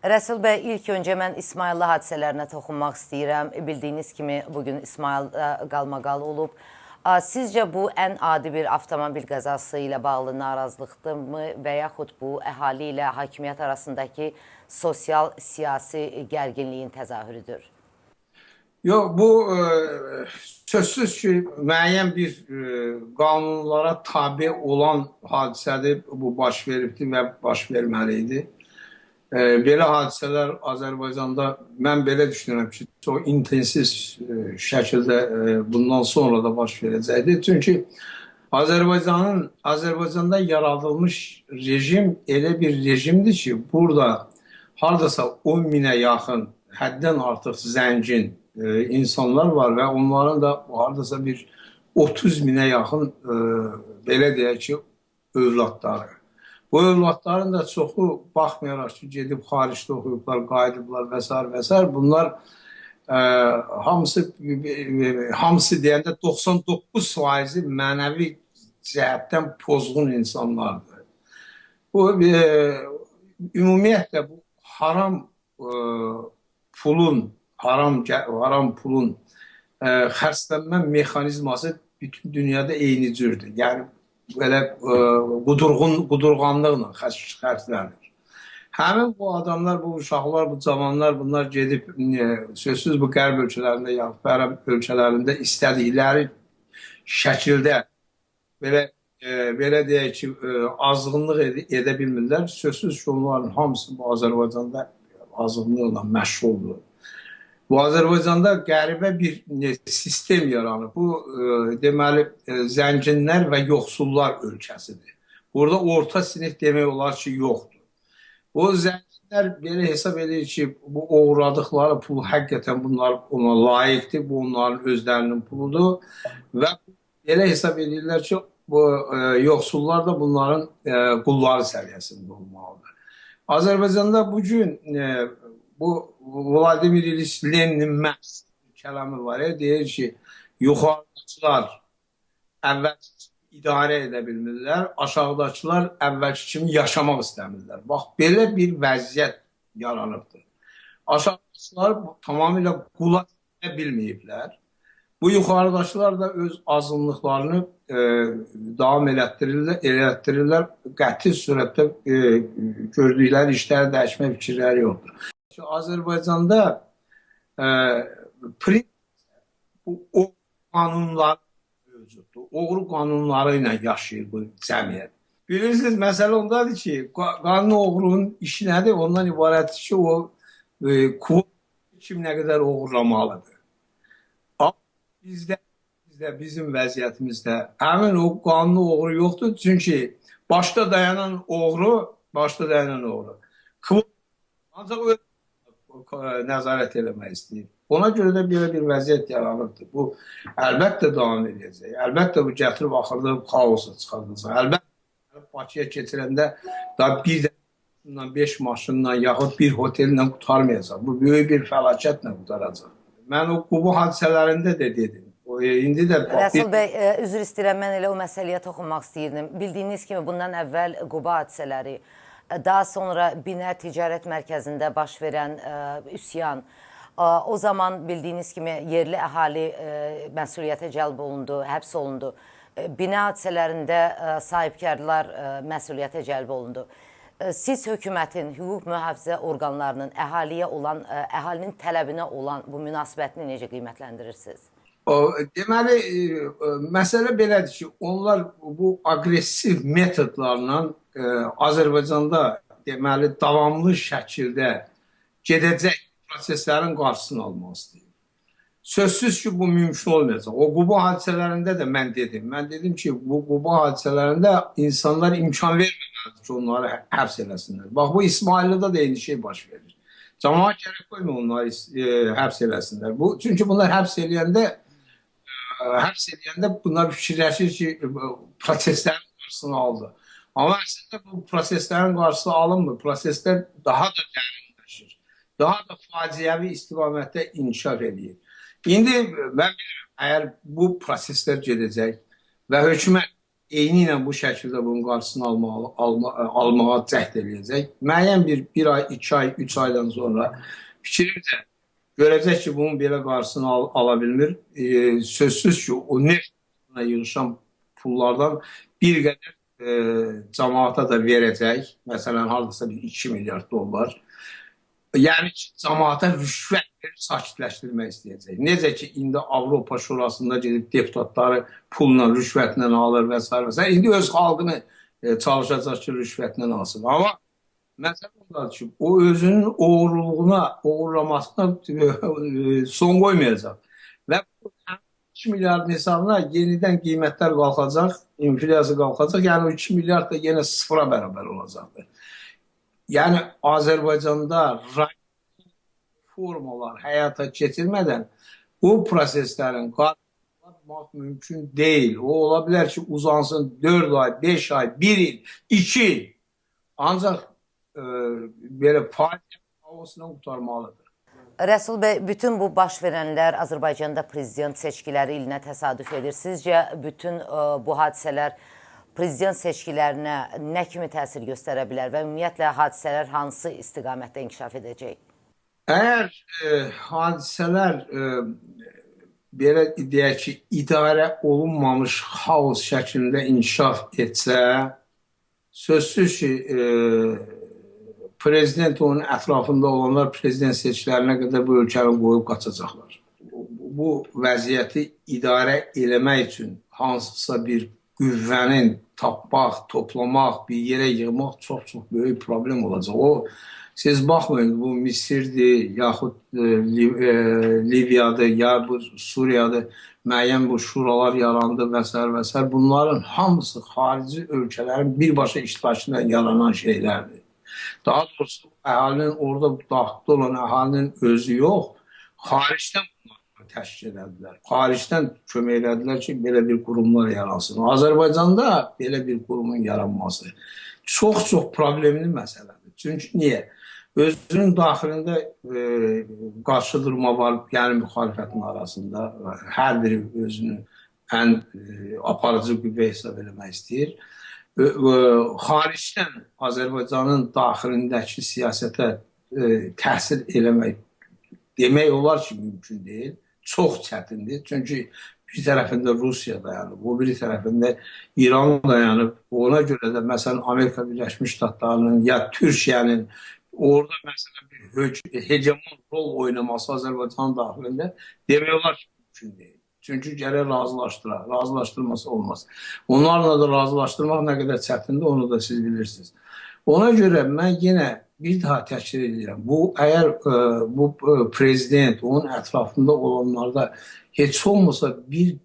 Rəsul bəy, ilk öncə mən İsmayıllı hadisələrinə toxunmaq istəyirəm. Bildiyiniz kimi bugün İsmayıl qalmaqal olub. Sizcə bu ən adi bir avtomobil qəzası ilə bağlı narazılıqdırmı və yaxud bu əhali ilə hakimiyyət arasındakı sosial-siyasi gərginliyin təzahürüdür? Yox, bu sözsüz ki, müəyyən bir qanunlara tabe olan hadisədir, bu baş veribdir və baş verməli idi. Belə hadisələr Azərbaycanda, mən belə düşünürəm ki, çox intensiv şəkildə bundan sonra da baş verəcəkdir. Çünki Azərbaycanda yaradılmış rejim elə bir rejimdir ki, burada hardasa 10 minə yaxın, həddən artıq zəngin insanlar var və onların da hardasa bir 30 minə yaxın, belə deyək ki, övladları. Bu övladların da çoxu baxmayaraq ki, gedib xaricdə oxuyublar, qayıdıblar və s. Bunlar hamısı deyəndə 99% mənəvi cəhətdən pozğun insanlardır. Bu ümumiyyətlə bu haram pulun xərclənmə mexanizması bütün dünyada eyni cürdür. Yəni belə qudurğanlıqla xərclənir. Həmin bu adamlar, bu uşaqlar, bu cavanlar, bunlar gedib sözsüz bu qərb ölkələrində, yaxud ərəb ölkələrində istədikləri şəkildə belə deyək ki, azğınlıq edə bilmirlər. Sözsüz ki, onların hamısı bu Azərbaycanda azğınlıqla məşğuldur. Bu Azərbaycanda qəribə bir sistem yaranır. Bu, deməli, zənginlər və yoxsullar ölkəsidir. Burada orta sinif demək olar ki, yoxdur. Bu zənginlər belə hesab edir ki, bu uğradıqları pul həqiqətən bunlar ona layiqdir, bu onların özlərinin puludur və belə hesab edirlər ki, bu yoxsullar da bunların qulları səviyyəsində olmalıdır. Azərbaycanda bugün bu Vladimir İliç Leninin məhz kələmi var ya, deyir ki, yuxarıdakılar əvvəlki kimi idarə edə bilmirlər, aşağıdakılar əvvəlki kimi yaşamaq istəmirlər. Bax, belə bir vəziyyət yaranıbdır. Aşağıdakılar tamamilə qula edə bilməyiblər. Bu yuxarıdakılar da öz azınlıqlarını davam elətdirirlər. Qəti surətdə gördükləri işləri dəyişmə fikirləri yoxdur. Azərbaycanda o qanunlar mövcuddur. Oğru qanunları ilə yaşayır bu cəmiyyət. Bilirsiniz, məsələ ondadır ki, qanun oğrunun işi nədir? Ondan ibarətdir ki, o kim nə qədər oğurlamalıdır. Bizdə, bizim vəziyyətimizdə həmin o qanun oğru yoxdur. Çünki başda dayanan oğru. Ancaq o nəzarət eləmək istəyir. Ona görə də belə bir vəziyyət yaranırdır. Bu, əlbəttə davam edəcək. Əlbəttə bu gətirib axırda xaosa çıxardacaq. Əlbəttə Bakıya keçirəndə da bir də 5 maşınla yaxud bir hotellə qutarmayacaq. Bu, böyük bir fəlakətlə qutaracaq. Mən o Qubu hadisələrində də dedim. İndi də... Rəsul bəy, üzr istəyirəm, mən elə o məsələyə toxunmaq istəyirdim. Bildiyiniz kimi bundan əvvəl Qubu hadisələri, daha sonra Binə Ticarət Mərkəzində baş verən üsyan, o zaman bildiyiniz kimi yerli əhali məsuliyyətə cəlb olundu, həbs olundu. Binə hadisələrində sahibkarlar məsuliyyətə cəlb olundu. Siz hökumətin, hüquq mühafizə orqanlarının əhaliyə olan, əhalinin tələbinə olan bu münasibətini necə qiymətləndirirsiniz? Deməli, məsələ belədir ki, onlar bu aqressiv metodlarla Azərbaycanda deməli davamlı şəkildə gedəcək proseslərin qarşısını almaq istəyir. Sözsüz ki, bu mümkün olmayacaq. O Qubu hadisələrində də mən dedim. Mən dedim ki, bu Qubu hadisələrində insanlar imkan verməməlidir ki, onları həbs eləsinlər. Bax, bu İsmayılıda da eyni şey baş verir. Cəmaət gərək qoyma onları həbs eləsinlər. Çünki bunlar həbs eləyəndə bunlar fikirləşir ki, proseslərin qarşısını aldı. Amma əslində bu proseslərin qarşısı alınmır. Proseslər daha da dərinləşir. Daha da faciəvi istiqamətdə inkişaf edir. İndi mən bilirəm, əgər bu proseslər gedəcək və hökumət eyni ilə bu şəkildə bunun qarşısını almağa cəhd edəcək. Müəyyən bir ay, 2 ay, 3 aydan sonra fikrimcə görəcək ki, bunun belə qarşısını ala bilmir. Sözsüz ki, o neft yığışan pullardan bir qədər cəmaata da verəcək. Məsələn, hardasa bir 2 milyard dollar. Yəni ki, cəmaata rüşvət verib sakitləşdirmək istəyəcək. Necə ki, indi Avropa Şurasında gedib deputatları pulla, rüşvətlə alır və s. İndi öz xalqını çalışacaq ki, rüşvətlə alsın. Amma məsələ ondadır ki, o özünün oğurluğuna, oğurlamasına son qoymayacaq. Və bu 2 milyard hesabına yenidən qiymətlər qalxacaq, inflyasiya qalxacaq. Yəni o 2 milyard da yenə sıfıra bərabər olacaqdır. Yəni Azərbaycanda reformalar həyata keçirmədən bu proseslərin qarşılanmaq mümkün deyil. O ola bilər ki, uzansın 4 ay, 5 ay, 1 il, 2 il. Ancaq belə faciə havasından qurtarmalıdır. Rəsul bəy, bütün bu baş verənlər Azərbaycanda prezident seçkiləri ilinə təsadüf edir. Sizcə bütün bu hadisələr prezident seçkilərinə nə kimi təsir göstərə bilər və ümumiyyətlə hadisələr hansı istiqamətdə inkişaf edəcək? Əgər hadisələr belə deyək ki, idarə olunmamış xaos şəklində inkişaf etsə, sözsüz ki, prezident onun ətrafında olanlar prezident seçkilərinə qədər bu ölkəni qoyub qaçacaqlar. Bu vəziyyəti idarə eləmək üçün hansısa bir qüvvənin tapmaq, toplamaq, bir yerə yığmaq çox-çox böyük problem olacaq. O, siz baxmayın, bu Misirdir, yaxud Liviyadır, ya bu Suriyadır, müəyyən bu şuralar yarandı və s. Bunların hamısı xarici ölkələrin birbaşa iştirakıyla yaranan şeylərdir. Daha doğrusu əhalinin orada daxil olan əhalinin özü yox, xaricdən bunları təşkil edədilər. Xaricdən kömək edədilər ki, belə bir qurumlar yaransın. Azərbaycanda belə bir qurumun yaranması çox-çox problemli məsələdir. Çünki niyə? Özünün daxilində qarşıdurma var, yəni müxalifətin arasında. Hər biri özünün ən aparıcı qüvvə hesab eləmək istəyir. Xaricdən Azərbaycanın daxilindəki siyasətə təsir eləmək demək olar ki, mümkün deyil. Çox çətindir. Çünki bir tərəfində Rusiya dayanıb, o biri tərəfində İran dayanıb. Ona görə də məsələn Amerika Birləşmiş Ştatlarının ya Türkiyənin orada məsələn bir hegemon rol oynaması Azərbaycan daxilində demək olar ki, mümkün deyil. Çünki gərək razılaşdırması olmaz. Onlarla da razılaşdırmaq nə qədər çətindir, onu da siz bilirsiniz. Ona görə mən yenə bir daha təkrar edirəm. Əgər bu prezident, onun ətrafında olanlarda heç olmasa bir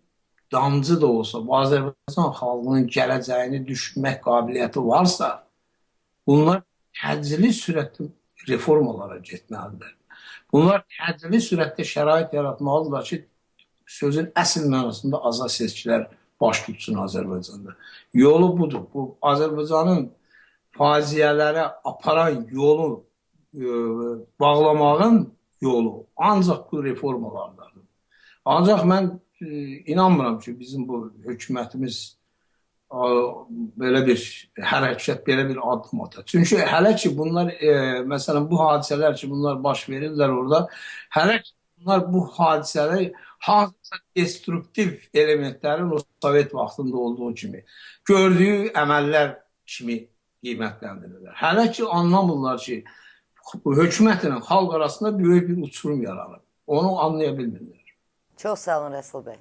damcı da olsa, bu Azərbaycan xalqının gələcəyini düşünmək qabiliyyəti varsa, bunlar təcili sürətli reformalara getməlidir. Bunlar təcili sürətdə şərait yaratmalıdırlar ki, sözün əsl mənasında azad seçkilər baş tutsun Azərbaycanda. Yolu budur. Bu Azərbaycanın faciələrə aparan yolu, bağlamağın yolu ancaq bu reformalardadır. Ancaq mən inanmıram ki, bizim bu hökumətimiz belə bir hərəkət, belə bir addım atar. Çünki hələ ki bunlar, məsələn bu hadisələr ki bunlar baş verirlər orada, hələ ki bunlar bu hadisələri hansısa destruktiv elementlərin o Sovet vaxtında olduğu kimi, gördüyü əməllər kimi qiymətləndirirlər. Hələ ki anlamırlar ki, hökumətlə xalq arasında böyük bir uçurum yaranır. Onu anlaya bilmirlər. Çox sağ olun Rəsul bəy.